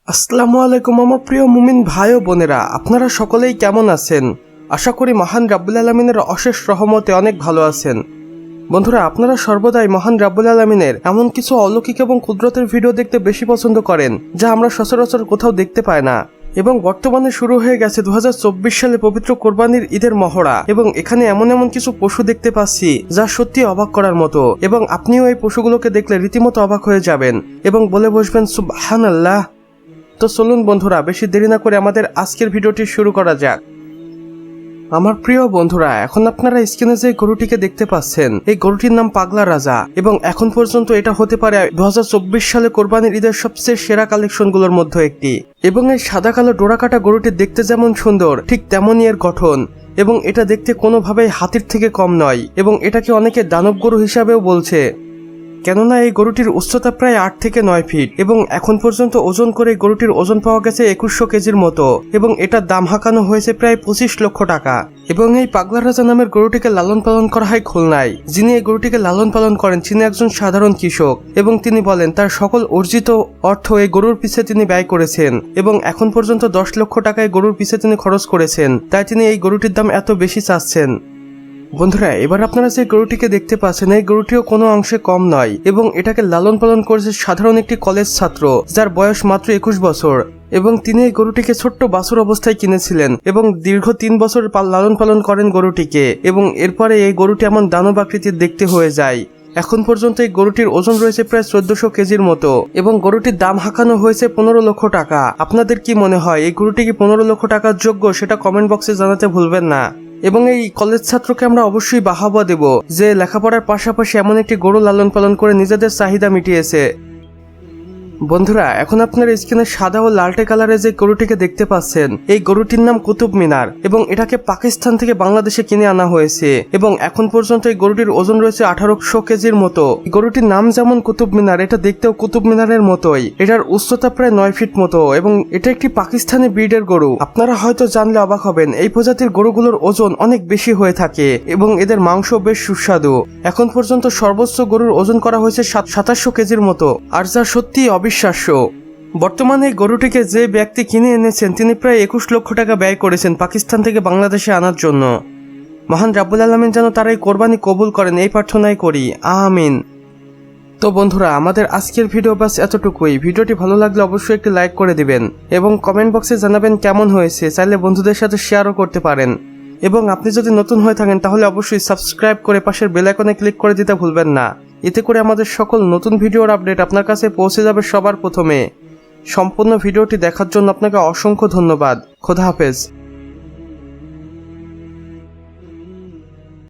আসসালামু আলাইকুম আমার প্রিয় মুমিন ভাই ও বোনেরা, আপনারা সকলেই কেমন আছেন? আশা করি মহান রাব্বুল আলামিনের অশেষ রহমতে অনেক ভালো আছেন। বন্ধুরা, আপনারা সর্বদাই মহান রাব্বুল আলামিনের এমন কিছু অলৌকিক এবং কুদরতের ভিডিও দেখতে বেশি পছন্দ করেন যা আমরা সচরাচর কোথাও দেখতে পাই না। এবং বর্তমানে শুরু হয়ে গেছে 2024 সালে পবিত্র কোরবানির ঈদের মহড়া, এবং এখানে এমন এমন কিছু পশু দেখতে পাচ্ছি যা সত্যি অবাক করার মতো, এবং আপনিও এই পশুগুলোকে দেখলে রীতিমতো অবাক হয়ে যাবেন এবং বলে বসবেন সুবহানাল্লাহ। তো চলুন বন্ধুরা, বেশি দেরি না করে আমাদের আজকের ভিডিওটি শুরু করা যাক। আমার প্রিয় বন্ধুরা, এখন আপনারা স্ক্রিনে যে গরুটিকে দেখতে পাচ্ছেন, এই গরুটির নাম পাগলা রাজা, এবং এখন পর্যন্ত এটা হতে পারে 2024 সালে কোরবানির ঈদের সবচেয়ে সেরা কালেকশনগুলোর মধ্যে একটি। এবং এই সাদা কালো ডোরাকাটা গরুটি দেখতে যেমন সুন্দর, ঠিক তেমনই এর গঠন, এবং এটা দেখতে কোনোভাবেই হাতির থেকে কম নয়, এবং এটাকে অনেকে দানব গরু হিসাবেও বলছে, কেননা এই গরুটির উচ্চতা প্রায় 8 থেকে 9 ফিট, এবং এখন পর্যন্ত ওজন করে গরুটির ওজন পাওয়া গেছে 2100 কেজির মতো, এবং এটার দাম হাঁকানো হয়েছে প্রায় 25 লক্ষ টাকা। এবং এই পাগলা রাজা নামের গরুটিকে লালন পালন করা হয় খুলনায়। যিনি এই গরুটিকে লালন পালন করেন তিনি একজন সাধারণ কৃষক, এবং তিনি বলেন তার সকল অর্জিত অর্থ এই গরুর পিছে তিনি ব্যয় করেছেন, এবং এখন পর্যন্ত 10 লক্ষ টাকায় গরুর পিছে তিনি খরচ করেছেন, তাই তিনি এই গরুটির দাম এত বেশি চাচ্ছেন। বন্ধুরা, এবার আপনারা যে গরুটিকে দেখতে পাচ্ছেন, এই গরুটিও কোনো অংশে কম নয়, এবং এটাকে লালন পালন করেছে সাধারণ একটি কলেজ ছাত্র, যার বয়স মাত্র 21 বছর, এবং তিনি এই গরুটিকে ছোট্ট বাছুর অবস্থায় কিনেছিলেন, এবং দীর্ঘ 3 বছর লালন পালন করেন গরুটিকে, এবং এরপরে এই গরুটি এমন দানব আকৃতির দেখতে হয়ে যায়। এখন পর্যন্ত এই গরুটির ওজন রয়েছে প্রায় 1400 কেজির মতো, এবং গরুটির দাম হাঁকানো হয়েছে 15 লক্ষ টাকা। আপনাদের কি মনে হয় এই গরুটি কি 15 লক্ষ টাকার যোগ্য? সেটা কমেন্ট বক্সে জানাতে ভুলবেন না। এবং এই কলেজ ছাত্রকে আমরা অবশ্যই বাহবা দেব, যে লেখাপড়ার পাশাপাশি এমন একটি গরু লালন পালন করে নিজেদের চাহিদা মিটিয়েছে। বন্ধুরা, এখন আপনার স্ক্রিনে সাদা ও লালটে কালারের যে গরুটিকে দেখতে পাচ্ছেন, এই গরুটির নাম কুতুব মিনার, এবং এটাকে পাকিস্তান থেকে বাংলাদেশে কিনে আনা হয়েছে, এবং এখন পর্যন্ত এই গরুটির ওজন রয়েছে 1800 কেজির মতো। গরুটির নাম যেমন কুতুব মিনার, এটা দেখতেও কুতুব মিনারের মতোই। এটার উচ্চতা প্রায় 9 ফিট মতো, এবং এটা একটি পাকিস্তানি ব্রিডের গরু। আপনারা হয়তো জানলে অবাক হবেন, এই প্রজাতির গরুগুলোর ওজন অনেক বেশি হয়ে থাকে, এবং এদের মাংস বেশ সুস্বাদু। এখন পর্যন্ত সর্বোচ্চ গরুর ওজন করা হয়েছে 2700 কেজির মতো, আর যা সত্যি অবিশ্বাস্য। বর্তমানে এই গরুটিকে যে ব্যক্তি কিনে এনেছেন তিনি প্রায় 21 লক্ষ টাকা ব্যয় করেছেন পাকিস্তান থেকে বাংলাদেশে আনার জন্য। মহান রাব্বুল আলামিন যেন তার এই কোরবানি কবুল করেন, এই প্রার্থনাই করি, আমিন। তো বন্ধুরা, আমাদের আজকের ভিডিও বাস এতটুকুই। ভিডিওটি ভালো লাগলে অবশ্যই একটি লাইক করে দিবেন, এবং কমেন্ট বক্সে জানাবেন কেমন হয়েছে। চাইলে বন্ধুদের সাথে শেয়ারও করতে পারেন, এবং আপনি যদি নতুন হয়ে থাকেন তাহলে অবশ্যই সাবস্ক্রাইব করে পাশের বেল আইকনে ক্লিক করে দিতে ভুলবেন না। এতে করে আমাদের সকল নতুন ভিডিওর আপডেট আপনার কাছে পৌঁছে যাবে সবার প্রথমে। সম্পূর্ণ ভিডিওটি দেখার জন্য আপনাকে অসংখ্য ধন্যবাদ। খোদা হাফেজ।